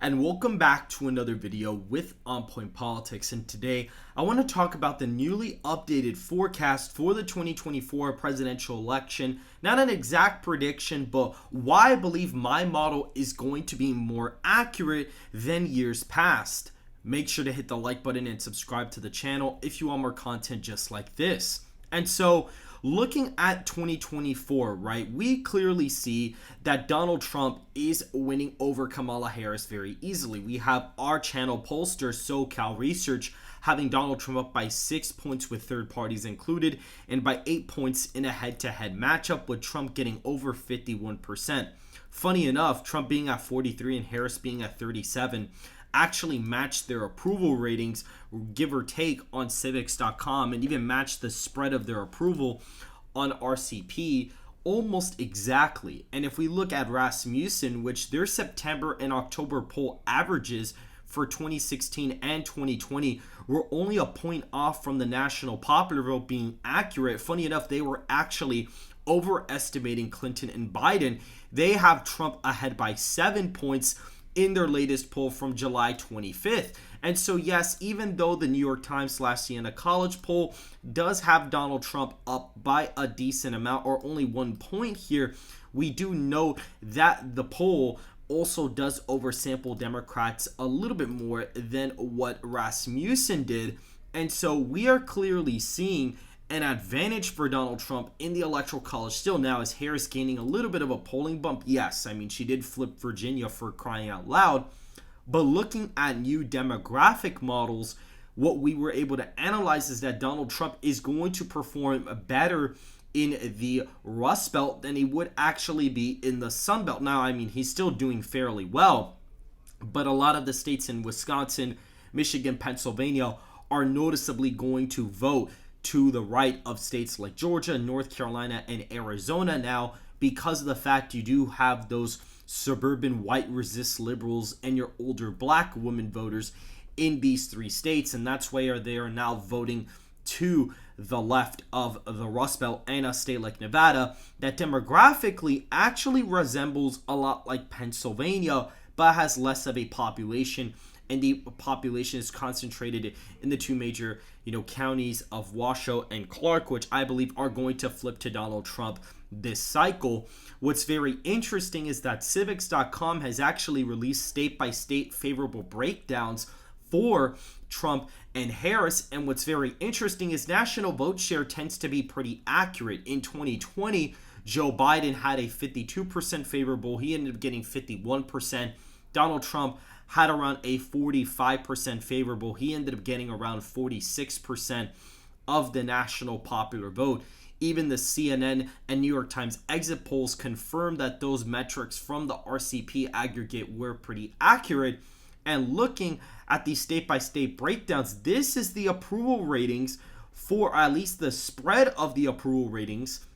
And welcome back to another video with On Point Politics. And today I want to talk about the newly updated forecast for the 2024 presidential election. Not an exact prediction, but why I believe my model is going to be more accurate than years past. Make sure to hit the like button and subscribe to the channel if you want more content just like this. And so, looking at 2024, right, we clearly see that Donald Trump is winning over Kamala Harris very easily. We have our channel pollster, SoCal Research, having Donald Trump up by 6 points with third parties included, and by 8 points in a head-to-head matchup, with Trump getting over 51%. Funny enough, Trump being at 43 and Harris being at 37 actually matched their approval ratings, give or take, on civics.com, and even matched the spread of their approval on RCP almost exactly. And if we look at Rasmussen, which their September and October poll averages for 2016 and 2020 were only a point off from the national popular vote being accurate. Funny enough, they were actually overestimating Clinton and Biden. They have Trump ahead by 7 points in their latest poll from July 25th. And so yes, even though the New York Times / Siena College poll does have Donald Trump up by a decent amount, or only 1 point here, we do note that the poll also does oversample Democrats a little bit more than what Rasmussen did. And so we are clearly seeing an advantage for Donald Trump in the Electoral College still. Now, is Harris gaining a little bit of a polling bump? Yes. I mean, she did flip Virginia, for crying out loud. But looking at new demographic models, what we were able to analyze is that Donald Trump is going to perform better in the Rust Belt than he would actually be in the Sun Belt. Now, I mean, he's still doing fairly well, but a lot of the states in Wisconsin, Michigan, Pennsylvania are noticeably going to vote to the right of states like Georgia, North Carolina, and Arizona now, because of the fact you do have those suburban white resist liberals and your older black women voters in these three states. And that's why they are now voting to the left of the Rust Belt, and a state like Nevada that demographically actually resembles a lot like Pennsylvania, but has less of a population. And the population is concentrated in the two major, counties of Washoe and Clark, which I believe are going to flip to Donald Trump this cycle. What's very interesting is that civics.com has actually released state-by-state favorable breakdowns for Trump and Harris. And what's very interesting is national vote share tends to be pretty accurate. In 2020, Joe Biden had a 52% favorable. He ended up getting 51%. Donald Trump had around a 45% favorable. He ended up getting around 46% of the national popular vote. Even the CNN and New York Times exit polls confirmed that those metrics from the RCP aggregate were pretty accurate. And looking at the state-by-state breakdowns, this is the approval ratings for, at least the spread of the approval ratings.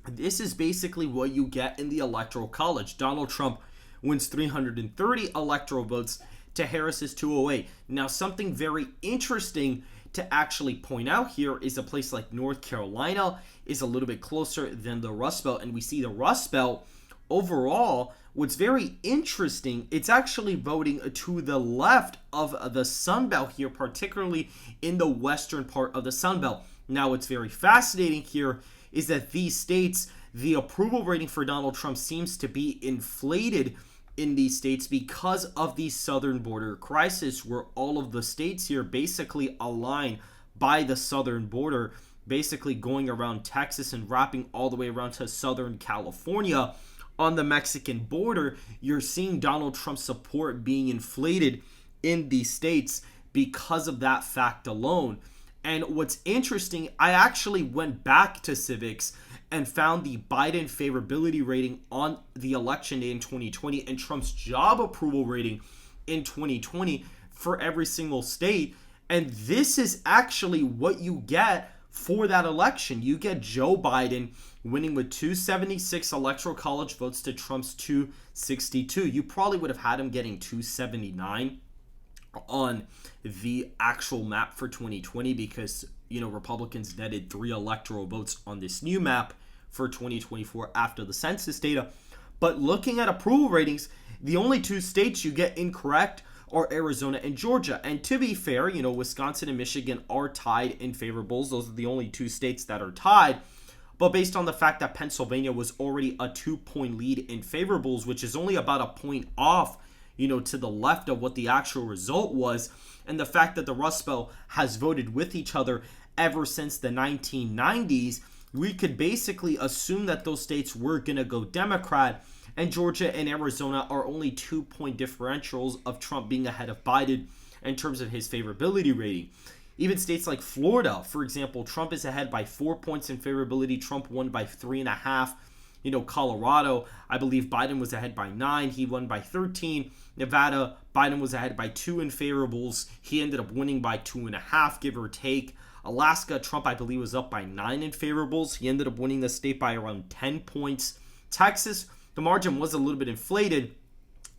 This is basically what you get in the Electoral College. Donald Trump wins 330 electoral votes to Harris's 208. Now, something very interesting to actually point out here is a place like North Carolina is a little bit closer than the Rust Belt, and we see the Rust Belt overall. What's very interesting, it's actually voting to the left of the Sun Belt here, particularly in the western part of the Sun Belt. Now, what's very fascinating here is that these states, the approval rating for Donald Trump seems to be inflated in these states because of the southern border crisis, where all of the states here basically align by the southern border, basically going around Texas and wrapping all the way around to southern California. On the Mexican border, you're seeing Donald Trump's support being inflated in these states because of that fact alone. And what's interesting, I actually went back to civics and found the Biden favorability rating on the election day in 2020 and Trump's job approval rating in 2020 for every single state. And this is actually what you get for that election. You get Joe Biden winning with 276 electoral college votes to Trump's 262. You probably would have had him getting 279 on the actual map for 2020 because, Republicans netted 3 electoral votes on this new map for 2024 after the census data. But looking at approval ratings, The only two states you get incorrect are Arizona and Georgia. And to be fair, Wisconsin and Michigan are tied in favorables. Those are the only two states that are tied. But based on the fact that Pennsylvania was already a 2-point lead in favorables, which is only about a point off, to the left of what the actual result was, and the fact that the Rust Belt has voted with each other ever since the 1990s, we could basically assume that those states were going to go Democrat, and Georgia and Arizona are only 2-point differentials of Trump being ahead of Biden in terms of his favorability rating. Even states like Florida, for example, Trump is ahead by 4 points in favorability. Trump won by 3.5. Colorado, I believe Biden was ahead by 9. He won by 13. Nevada, Biden was ahead by 2 in favorables. He ended up winning by 2.5, give or take. Alaska, Trump, I believe, was up by 9 in favorables. He ended up winning the state by around 10 points. Texas, the margin was a little bit inflated,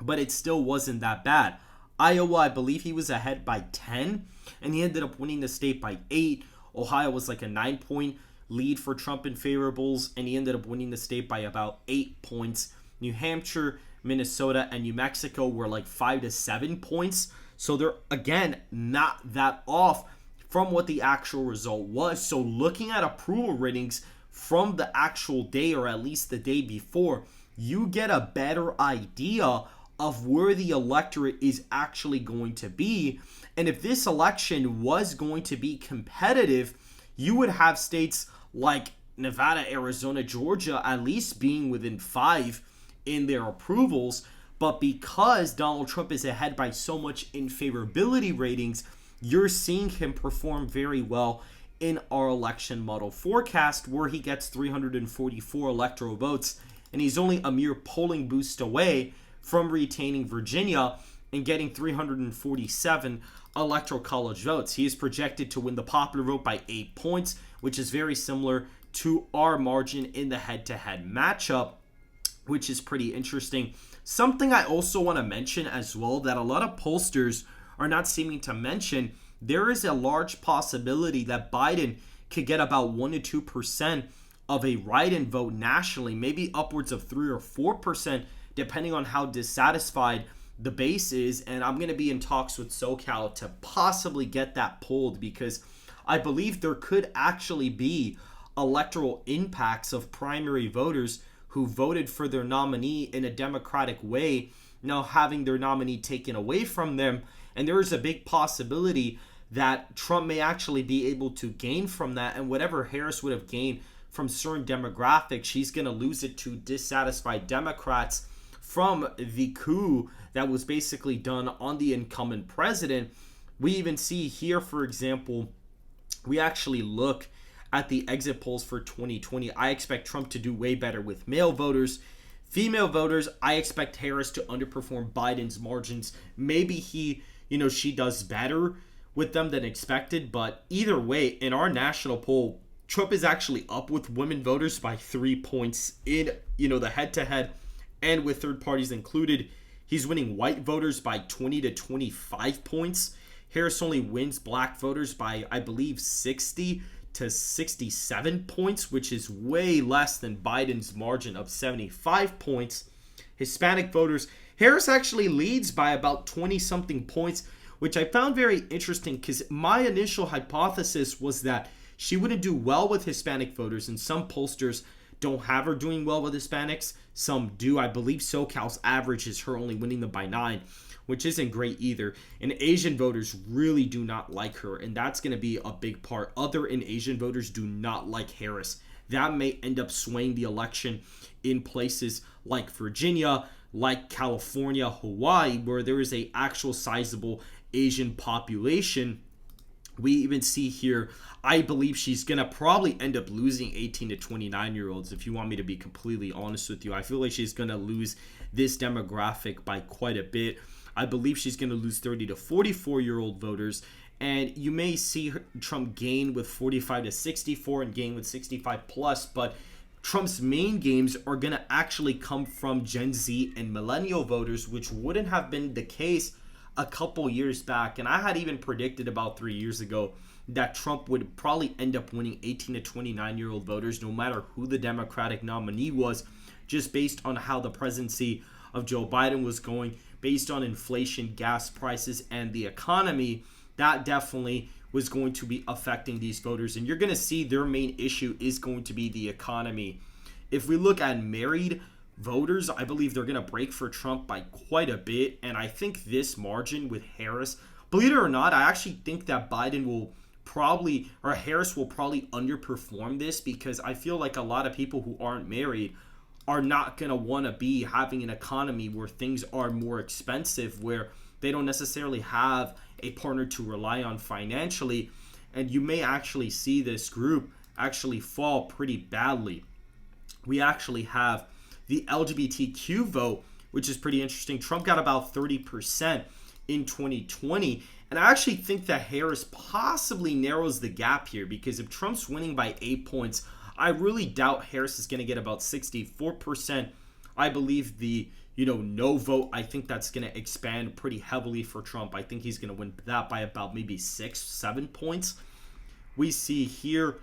but it still wasn't that bad. Iowa, I believe he was ahead by 10, and he ended up winning the state by 8. Ohio was like a 9-point lead for Trump in favorables, and he ended up winning the state by about 8 points. New Hampshire, Minnesota, and New Mexico were like 5 to 7 points. So they're, again, not that off from what the actual result was. So looking at approval ratings from the actual day, or at least the day before, you get a better idea of where the electorate is actually going to be. And if this election was going to be competitive, you would have states like Nevada, Arizona, Georgia at least being within 5 in their approvals. But because Donald Trump is ahead by so much in favorability ratings, you're seeing him perform very well in our election model forecast, where he gets 344 electoral votes, and he's only a mere polling boost away from retaining Virginia and getting 347 electoral college votes. He is projected to win the popular vote by 8 points, which is very similar to our margin in the head-to-head matchup, which is pretty interesting. Something I also want to mention as well that a lot of pollsters are not seeming to mention, there is a large possibility that Biden could get about 1 to 2% of a write-in vote nationally, maybe upwards of 3 or 4%, depending on how dissatisfied the base is. And I'm going to be in talks with SoCal to possibly get that pulled, because I believe there could actually be electoral impacts of primary voters who voted for their nominee in a democratic way now having their nominee taken away from them. And there is a big possibility that Trump may actually be able to gain from that, and whatever Harris would have gained from certain demographics, she's going to lose it to dissatisfied Democrats from the coup that was basically done on the incumbent president. We even see here, for example, we actually look at the exit polls for 2020. I expect Trump to do way better with male voters. Female voters, I expect Harris to underperform Biden's margins. Maybe she does better with them than expected, but either way, in our national poll, Trump is actually up with women voters by 3 points in, the head-to-head, and with third parties included. He's winning white voters by 20 to 25 points. Harris only wins black voters by, I believe, 60 to 67 points, which is way less than Biden's margin of 75 points. Hispanic voters, Harris actually leads by about 20-something points, which I found very interesting, because my initial hypothesis was that she wouldn't do well with Hispanic voters, and some pollsters don't have her doing well with Hispanics. Some do. I believe SoCal's average is her only winning them by 9, which isn't great either. And Asian voters really do not like her, and that's going to be a big part. Other and Asian voters do not like Harris. That may end up swaying the election in places like Virginia, like California, Hawaii, where there is a actual sizable Asian population. We even see here, I believe she's going to probably end up losing 18 to 29-year-olds, if you want me to be completely honest with you. I feel like she's going to lose this demographic by quite a bit. I believe she's going to lose 30 to 44-year-old voters, and you may see Trump gain with 45 to 64 and gain with 65 plus, but Trump's main gains are going to actually come from Gen Z and millennial voters, which wouldn't have been the case a couple years back. And I had even predicted about 3 years ago that Trump would probably end up winning 18 to 29-year-old voters, no matter who the Democratic nominee was, just based on how the presidency of Joe Biden was going based on inflation, gas prices, and the economy. That definitely was going to be affecting these voters. And you're going to see their main issue is going to be the economy. If we look at married voters, I believe they're going to break for Trump by quite a bit. And I think this margin with Harris, believe it or not, I actually think that Biden will probably, or Harris will probably underperform this, because I feel like a lot of people who aren't married are not going to want to be having an economy where things are more expensive, where they don't necessarily have a partner to rely on financially. And you may actually see this group actually fall pretty badly. We actually have the LGBTQ vote, which is pretty interesting. Trump got about 30% in 2020. And I actually think that Harris possibly narrows the gap here, because if Trump's winning by 8 points, I really doubt Harris is going to get about 64%. I believe the no vote, I think that's going to expand pretty heavily for Trump. I think he's going to win that by about maybe 6-7 points. We see here,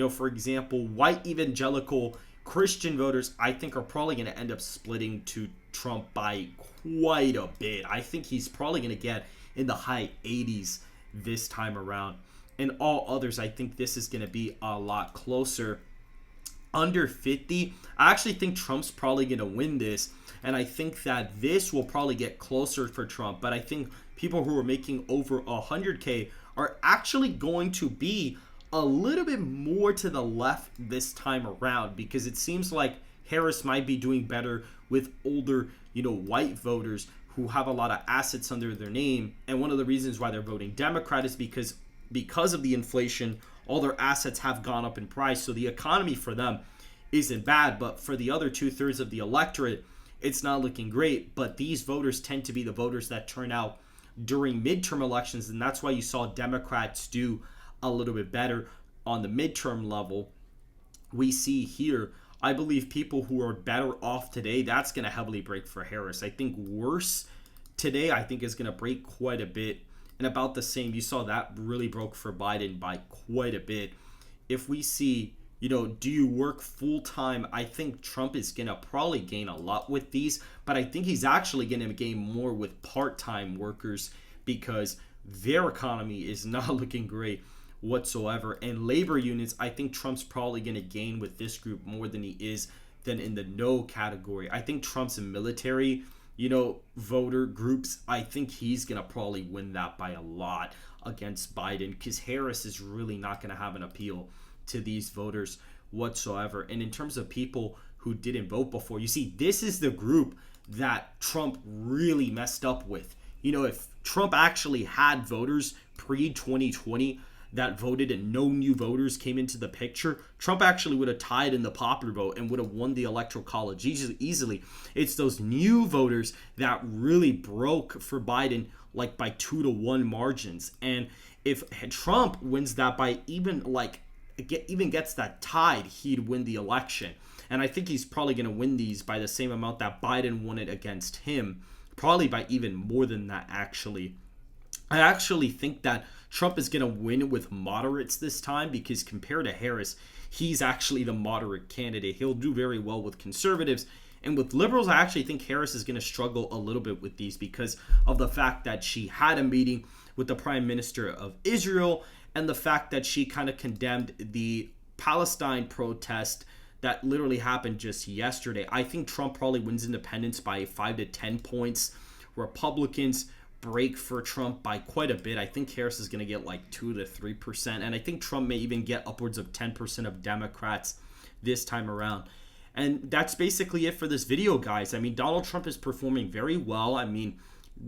for example, white evangelical Christian voters, I think, are probably going to end up splitting to Trump by quite a bit. I think he's probably going to get in the high 80s this time around. And all others, I think this is going to be a lot closer. Under 50, I actually think Trump's probably going to win this. And I think that this will probably get closer for Trump. But I think people who are making over 100K are actually going to be a little bit more to the left this time around, because it seems like Harris might be doing better with older, white voters who have a lot of assets under their name. And one of the reasons why they're voting Democrat is because of the inflation, all their assets have gone up in price. So the economy for them isn't bad, but for the other 2/3 of the electorate, it's not looking great. But these voters tend to be the voters that turn out during midterm elections, and that's why you saw Democrats do a little bit better on the midterm level. We see here, I believe people who are better off today, that's going to heavily break for Harris. I think worse today, I think is going to break quite a bit. And about the same, you saw that really broke for Biden by quite a bit. If we see, do you work full time? I think Trump is going to probably gain a lot with these, but I think he's actually going to gain more with part-time workers, because their economy is not looking great whatsoever. And labor unions, I think Trump's probably going to gain with this group more than he is than in the no category. I think Trump's in military, voter groups, I think he's going to probably win that by a lot against Biden, because Harris is really not going to have an appeal to these voters whatsoever. And in terms of people who didn't vote before, you see, this is the group that Trump really messed up with. If Trump actually had voters pre-2020 that voted and no new voters came into the picture, Trump actually would have tied in the popular vote and would have won the Electoral College easily. It's those new voters that really broke for Biden, like by 2-1 margins. And if Trump wins that by even gets that tied, he'd win the election. And I think he's probably going to win these by the same amount that Biden won it against him, probably by even more than that, actually. I actually think that Trump is going to win with moderates this time, because compared to Harris, he's actually the moderate candidate. He'll do very well with conservatives. And with liberals, I actually think Harris is going to struggle a little bit with these, because of the fact that she had a meeting with the Prime Minister of Israel, and the fact that she kind of condemned the Palestine protest that literally happened just yesterday. I think Trump probably wins independents by 5 to 10 points. Republicans break for Trump by quite a bit. I think Harris is going to get like 2 to 3%, and I think Trump may even get upwards of 10% of Democrats this time around. And that's basically it for this video, guys. I mean, Donald Trump is performing very well. I mean,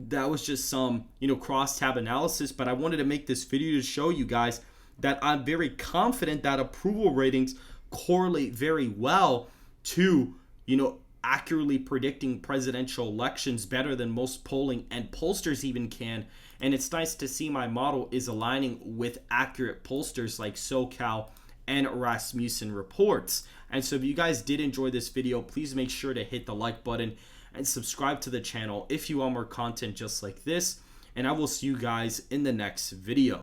that was just some, crosstab analysis, but I wanted to make this video to show you guys that I'm very confident that approval ratings correlate very well to, accurately predicting presidential elections better than most polling and pollsters even can. And it's nice to see my model is aligning with accurate pollsters like SoCal and Rasmussen reports. And so if you guys did enjoy this video, please make sure to hit the like button and subscribe to the channel if you want more content just like this. And I will see you guys in the next video.